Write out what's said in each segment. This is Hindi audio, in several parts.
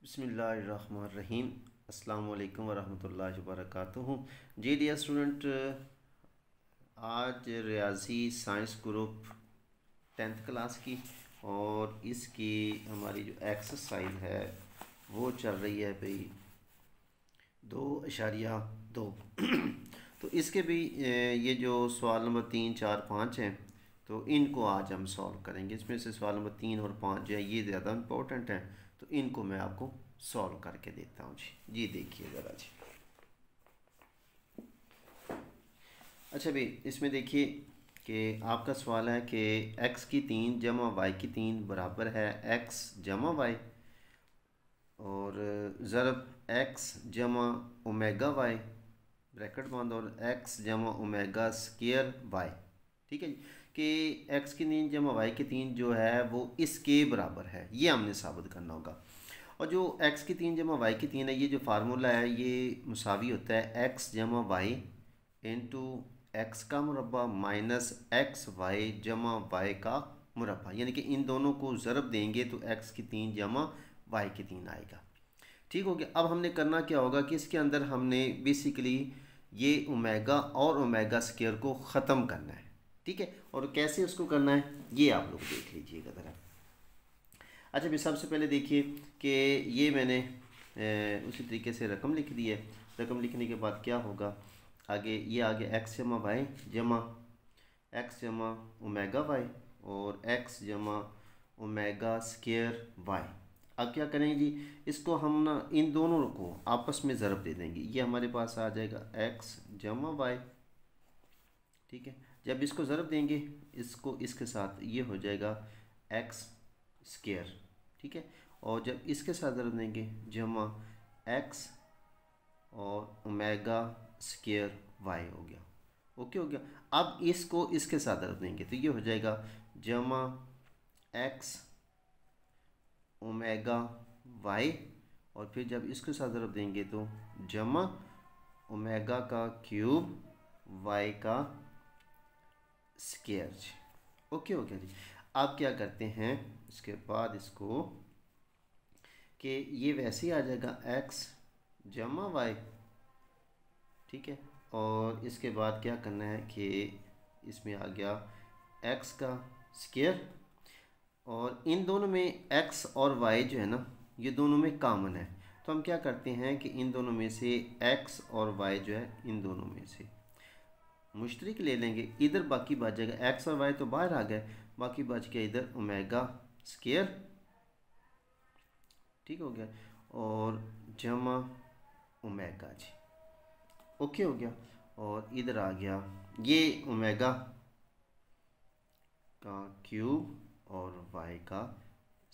बिस्मिल्लाहिर्रहमानिर्रहीम। अस्सलाम वालेकुम वरहमतुल्लाहि वबरकातुहू। जी डियर स्टूडेंट, आज रियाजी साइंस ग्रुप 10th क्लास की और इसकी हमारी जो एक्सरसाइज है वो चल रही है भाई 2.2। तो इसके भी ये जो सवाल नंबर 3, 4, 5 हैं तो इनको आज हम सॉल्व करेंगे। इसमें से सवाल नंबर 3 और 5 जो है ये ज़्यादा इम्पोर्टेंट हैं, तो इनको मैं आपको सॉल्व करके देता हूँ जी देखिए ज़रा जी। अच्छा भाई, इसमें देखिए कि आपका सवाल है कि x की 3 जमा y की 3 बराबर है x जमा y और ज़रब x जमा ओमेगा y ब्रैकेट बंद और x जमा ओमेगा स्क्वायर y। ठीक है जी, कि x की 3 जमा y की 3 जो है वो इसके बराबर है, ये हमने साबित करना होगा। और जो x की 3 जमा y की 3 है, ये जो फार्मूला है ये मुसावी होता है x जमा वाई इंटू एक्स का मुरब्बा माइनस एक्स वाई जमा वाई का मुरब्बा, यानी कि इन दोनों को ज़रब देंगे तो x की 3 जमा y की 3 आएगा। ठीक हो गया। अब हमने करना क्या होगा कि इसके अंदर हमने बेसिकली ये ओमेगा और ओमेगा स्क्वायर को ख़त्म करना है। ठीक है, और कैसे उसको करना है ये आप लोग देख लीजिएगा ज़रा। अच्छा भी, सबसे पहले देखिए कि ये मैंने उसी तरीके से रकम लिख दी है। रकम लिखने के बाद क्या होगा आगे, ये आगे एक्स जमा वाई जमा एक्स जमा ओमेगा वाई और एक्स जमा ओमेगा स्क्वायर वाई। अब क्या करेंगे जी, इसको हम ना इन दोनों को आपस में ज़रब दे देंगे। ये हमारे पास आ जाएगा एक्स जमा वाई। ठीक है, जब इसको ज़रब देंगे इसको इसके साथ, ये हो जाएगा एक्स स्क्वायर। ठीक है, और जब इसके साथ ज़रब देंगे जमा एक्स और ओमेगा स्क्वायर वाई हो गया। ओके हो गया। अब इसको इसके साथ ज़रब देंगे तो ये हो जाएगा जमा एक्स ओमेगा वाई और फिर जब इसके साथ ज़रब देंगे तो जमा ओमेगा का क्यूब वाई का स्क्वायर। ओके हो गया जी। अब क्या करते हैं इसके बाद इसको कि ये वैसे ही आ जाएगा एक्स जमा वाई। ठीक है, और इसके बाद क्या करना है कि इसमें आ गया एक्स का स्क्वायर और इन दोनों में एक्स और वाई जो है ना ये दोनों में कॉमन है, तो हम क्या करते हैं कि इन दोनों में से एक्स और वाई जो है इन दोनों में से मुश्तरक ले लेंगे। इधर बाकी बच जाएगा, एक्स और वाई तो बाहर आ गए, बाकी बच गया इधर ओमेगा स्क्वायर। ठीक हो गया, और जमा ओमेगा जी। ओके हो गया, और इधर आ गया ये ओमेगा का क्यूब और वाई का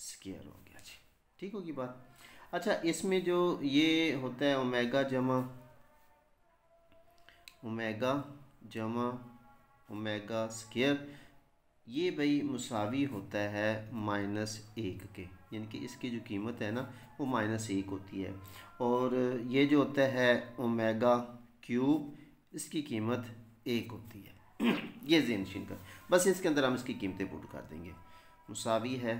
स्क्वायर हो गया जी। ठीक होगी बात। अच्छा, इसमें जो ये होता है ओमेगा जमा ओमेगा स्क्वायर, ये भाई मुसावी होता है -1 के, यानी कि इसकी जो कीमत है ना वो -1 होती है। और ये जो होता है ओमेगा क्यूब, इसकी कीमत 1 होती है। ये ज़हन नशीन कर, बस इसके अंदर हम इसकी कीमतें पुट कर देंगे। मुसावी है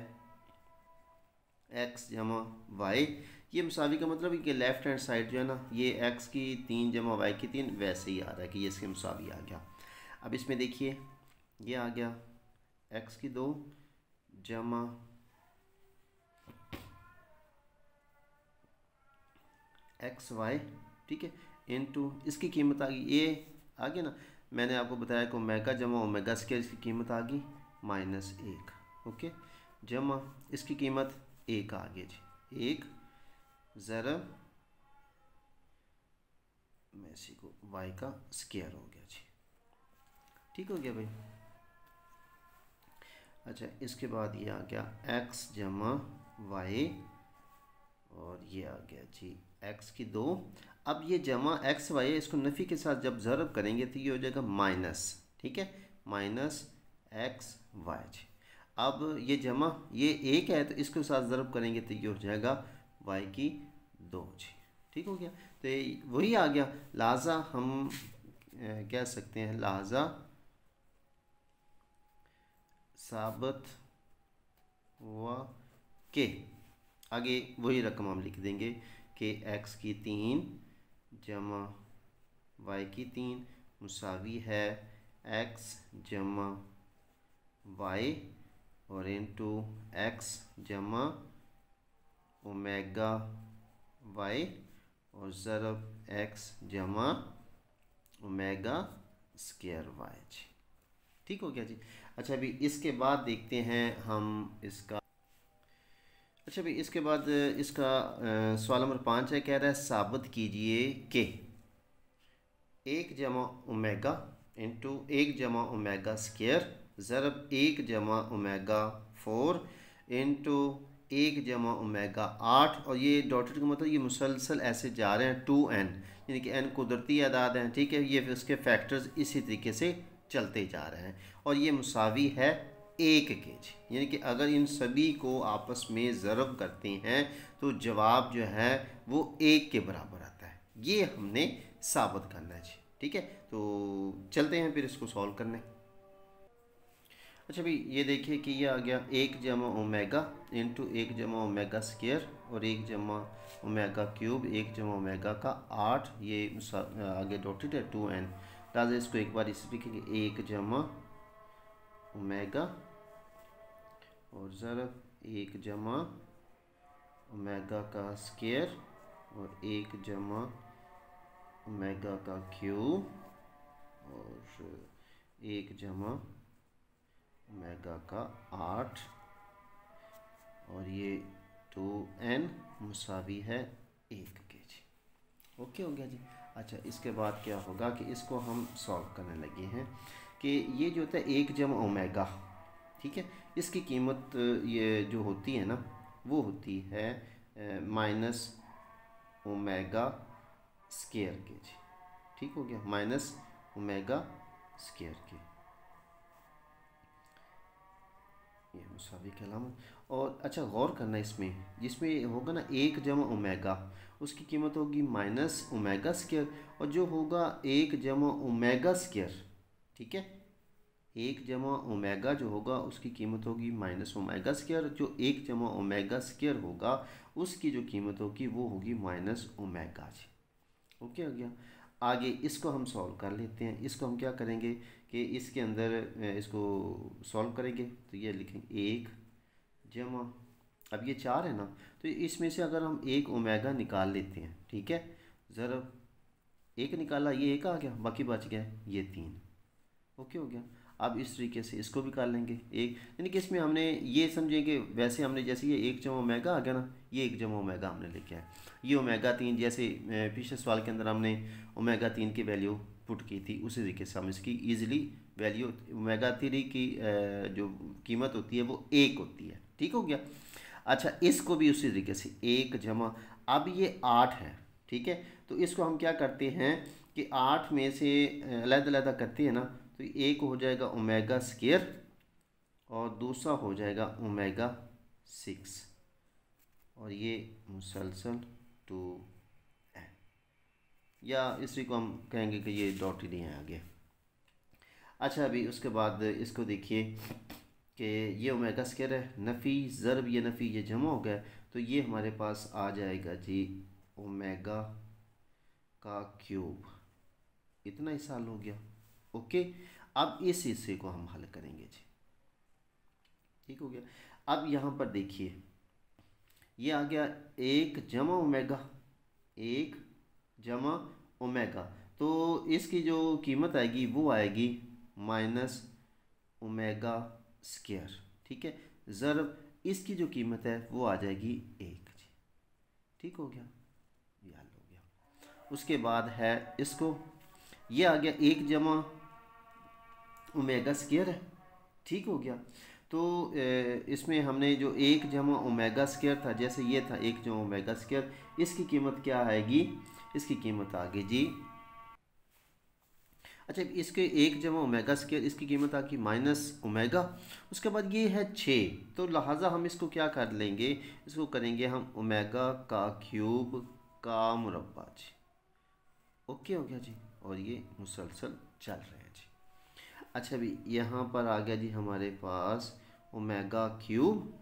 एक्स जमा वाई, ये मुसावी का मतलब है कि लेफ़्ट हैंड साइड जो है ना ये एक्स की 3 जमा वाई की 3 वैसे ही आ रहा है कि ये इसके मुसावी आ गया। अब इसमें देखिए ये आ गया एक्स की 2 जमा एक्स वाई। ठीक है, इनटू इसकी कीमत आ गई, ये आ गया ना, मैंने आपको बताया कि ओमेगा जमा ओमेगा स्क्वायर इसकी कीमत आ गई -1। ओके, जमा इसकी कीमत 1 आ गई जी। 1 ज़रब मैं इसी को वाई का स्क्वायर हो गया जी। ठीक हो गया भाई। अच्छा, इसके बाद ये आ गया एक्स जमा वाई और ये आ गया जी एक्स की 2। अब ये जमा एक्स वाई है, इसको नफ़ी के साथ जब ज़रब करेंगे तो ये हो जाएगा माइनस। ठीक है, माइनस एक्स वाई जी। अब ये जमा ये 1 है तो इसके साथ ज़रब करेंगे तो ये हो जाएगा वाई की 2 जी। ठीक हो गया, तो ये वही आ गया। लिहाजा हम कह सकते हैं, लिहाजा साबित हुआ कि आगे वही रकम हम लिख देंगे कि x की 3 जमा y की 3 मुसावी है x जमा y और इंटू x जमा ओमेगा y और ज़रब x जमा ओमेगा स्क्वायर y जी। ठीक हो गया जी। अच्छा अभी इसके बाद देखते हैं हम इसका। अच्छा भाई इसके बाद इसका सवाल नंबर 5 है, कह रहा है साबित कीजिए कि 1 जमा ओमेगा इंटू 1 जमा ओमेगा स्क्वायर ज़रब 1 जमा ओमेगा 4 इंटू 1 जमा ओमेगा 8, और ये डॉटेड का मतलब ये मुसलसल ऐसे जा रहे हैं 2n, यानी कि n कुदरती आदाद हैं, ठीक है। ये फिर उसके फैक्टर्स इसी तरीके से चलते जा रहे हैं और ये मुसावी है 1 के जी, यानी कि अगर इन सभी को आपस में ज़रब करते हैं तो जवाब जो है वो 1 के बराबर आता है। ये हमने साबित करना है जी, ठीक है। तो चलते हैं फिर इसको सॉल्व करने। अच्छा भाई ये देखिए कि ये आ गया 1 जमा ओमेगा इंटू 1 जमा ओमेगा स्क्वायर और 1 जमा ओमेगा क्यूब 1 जमा ओमेगा का 8, ये आगे डॉटेड है 2n। लिहाजा इसको एक बार इस लिखेंगे 1 जमा ओमेगा और ज़रब 1 जमा ओमेगा का स्क्वायर और 1 जमा ओमेगा का क्यूब और 1 जमा ओमेगा का 8 और ये 2n मुसावी है 1 के जी। ओके हो गया जी। अच्छा इसके बाद क्या होगा कि इसको हम सॉल्व करने लगे हैं कि ये जो होता है 1 जमा ओमेगा, ठीक है, इसकी कीमत ये जो होती है ना वो होती है माइनस ओमेगा स्क्वायर के जी। ठीक हो गया, माइनस ओमेगा स्क्वायर के, ये मुसावी की अलामत। और अच्छा गौर करना इसमें, जिसमें होगा ना 1 जमा ओमेगा, उसकी कीमत होगी माइनस ओमेगा स्क्वायर, और जो होगा 1 जमा ओमेगा स्क्वायर, ठीक है, 1 जमा ओमेगा जो होगा उसकी कीमत होगी माइनस ओमेगा स्क्वायर, जो 1 जमा ओमेगा स्क्वायर होगा उसकी जो कीमत होगी वो होगी माइनस ओमेगा जी। ओके हो गया। आगे इसको हम सॉल्व कर लेते हैं। इसको हम क्या करेंगे कि इसके अंदर इसको सॉल्व करेंगे तो ये लिखेंगे 1 जमा, अब ये 4 है ना, तो इसमें से अगर हम 1 ओमेगा निकाल लेते हैं, ठीक है, ज़रब 1 निकाला, ये 1 आ गया, बाकी बच गया ये 3। ओके हो गया। अब इस तरीके से इसको भी कर लेंगे 1, यानी कि इसमें हमने ये समझे कि वैसे हमने जैसे ये 1 जमा ओमेगा आ गया ना, ये 1 जमा ओमेगा हमने लिखा है, ये ओमेगा 3 जैसे पिछले सवाल के अंदर हमने ओमेगा 3 की वैल्यू पुट की थी, उसी तरीके से हम इसकी ईजिली वैल्यू ओमेगा 3 की जो कीमत होती है वो 1 होती है। ठीक हो गया। अच्छा इसको भी उसी तरीके से 1 जमा, अब ये 8 है, ठीक है, तो इसको हम क्या करते हैं कि 8 में से अलग-अलग करते हैं ना, तो एक हो जाएगा ओमेगा स्क्वायर और दूसरा हो जाएगा ओमेगा 6 और ये मुसलसल 2n, या इसी को हम कहेंगे कि ये डॉट ही नहीं है आगे। अच्छा अभी उसके बाद इसको देखिए कि ये ओमेगा स्क्वायर है, नफ़ी ज़रब ये नफ़ी ये जमा हो गया, तो ये हमारे पास आ जाएगा जी ओमेगा का क्यूब, इतना ही साल हो गया। ओके, अब इस हिस्से को हम हल करेंगे जी। ठीक हो गया। अब यहाँ पर देखिए ये आ गया 1 जमा ओमेगा, 1 जमा ओमेगा, तो इसकी जो कीमत आएगी वो आएगी माइनस ओमेगा स्क्वायर, ठीक है, ज़रब इसकी जो कीमत है वो आ जाएगी 1 जी। ठीक हो गया, ये हल हो गया। उसके बाद है इसको, ये आ गया 1 जमा ओमेगा स्क्वायर है। ठीक हो गया। तो इसमें हमने जो 1 जमा ओमेगा स्क्वायर था, जैसे ये था 1 जमा ओमेगा स्क्वायर, इसकी कीमत क्या आएगी, इसकी कीमत आ गई जी, अच्छा इसके 1 जमा ओमेगा स्क्वायर इसकी कीमत आ गई माइनस ओमेगा, उसके बाद ये है 6, तो लिहाजा हम इसको क्या कर लेंगे, इसको करेंगे हम ओमेगा का क्यूब का मुरब्बा जी। ओके हो गया जी, और ये मुसलसल चल रहे हैं जी। अच्छा अभी यहाँ पर आ गया जी हमारे पास ओमेगा क्यूब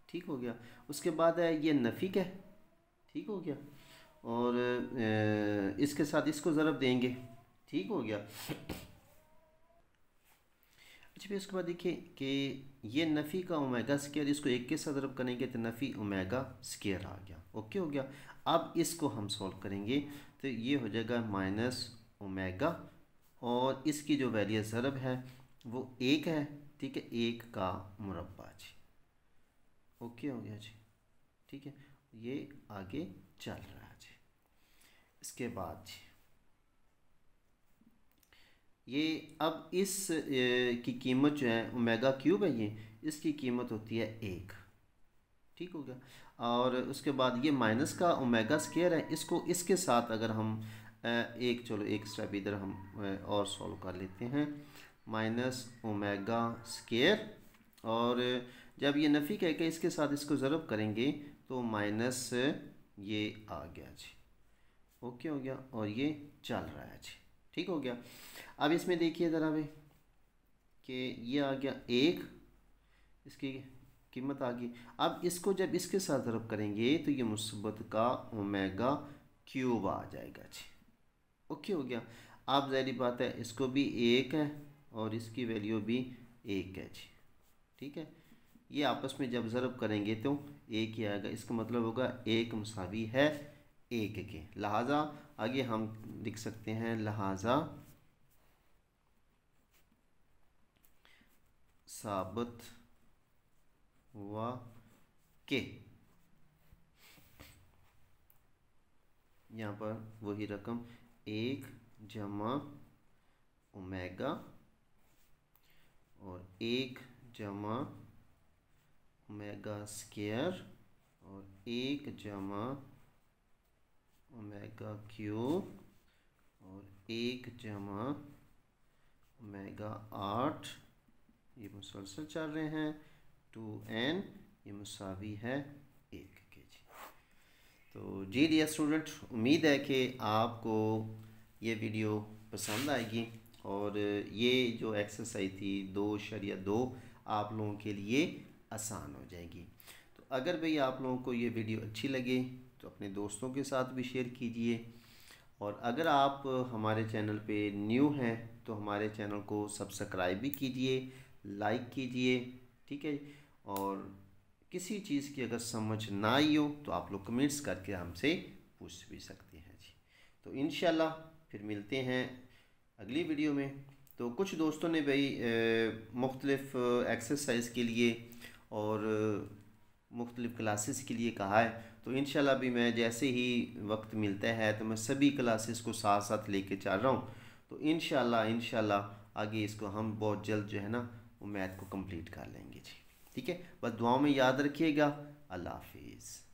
ठीक हो गया। उसके बाद है ये नफ़ी का है, ठीक हो गया। और इसके साथ इसको ज़रब देंगे, ठीक हो गया। अच्छा फिर उसके बाद देखिए कि ये नफ़ी का ओमेगा स्केयर, इसको एक के साथ ज़रब करेंगे तो नफ़ी ओमेगा स्केयर आ गया, ओके हो गया। अब इसको हम सॉल्व करेंगे तो ये हो जाएगा माइनस ओमेगा, और इसकी जो वैल्यू ज़रब है वो एक है, ठीक है, एक का मुरब्बा जी, ओके हो गया जी, ठीक है। ये आगे चल रहा है जी। इसके बाद जी ये अब इस की कीमत जो है ओमेगा क्यूब है, ये इसकी कीमत होती है एक, ठीक हो गया। और उसके बाद ये माइनस का ओमेगा स्केयर है, इसको इसके साथ अगर हम एक, चलो एक स्टेप इधर हम और सॉल्व कर लेते हैं, माइनस ओमेगा स्केयर, और जब ये नफ़ी कह के इसके साथ इसको ज़रब करेंगे तो माइनस ये आ गया जी, ओके हो गया। और ये चल रहा है जी, ठीक हो गया। अब इसमें देखिए ज़रा भाई कि ये आ गया एक, इसकी कीमत आ गई। अब इसको जब इसके साथ ज़रब करेंगे तो ये मुस्बत का ओमेगा क्यूब आ जाएगा जी, ओके हो गया। अब ज़ाहिर बात है इसको भी एक है और इसकी वैल्यू भी एक है जी, ठीक है। ये आपस में जब ज़रब करेंगे तो एक ही आएगा, इसका मतलब होगा एक मुसावी है एक के, लिहाजा आगे हम लिख सकते हैं लिहाजा साबित हुआ के, यहाँ पर वही रकम एक जमा ओमेगा और एक जमा ओमेगा स्केयर और एक जमा ओमेगा क्यूब और एक जमा ओमेगा 8, ये मुसलसल चल रहे हैं 2n, ये मुसावी है एक के जी। तो जी डियर स्टूडेंट, उम्मीद है कि आपको ये वीडियो पसंद आएगी और ये जो एक्सरसाइज थी 2.2 आप लोगों के लिए आसान हो जाएगी। तो अगर भाई आप लोगों को ये वीडियो अच्छी लगे तो अपने दोस्तों के साथ भी शेयर कीजिए, और अगर आप हमारे चैनल पे न्यू हैं तो हमारे चैनल को सब्सक्राइब भी कीजिए, लाइक कीजिए, ठीक है। और किसी चीज़ की अगर समझ ना आई हो तो आप लोग कमेंट्स करके हमसे पूछ भी सकते हैं जी। तो इंशाल्लाह फिर मिलते हैं अगली वीडियो में। तो कुछ दोस्तों ने भाई मुख्तलिफ एक्सरसाइज के लिए और मुख्तलिफ क्लासेस के लिए कहा है, तो इंशाल्लाह भी मैं जैसे ही वक्त मिलता है तो मैं सभी क्लासेस को साथ साथ लेके चल रहा हूँ। तो इंशाल्लाह आगे इसको हम बहुत जल्द जो है ना वो मैथ को कंप्लीट कर लेंगे जी, ठीक है। बस दुआओं में याद रखिएगा। अल्लाह हाफिज़।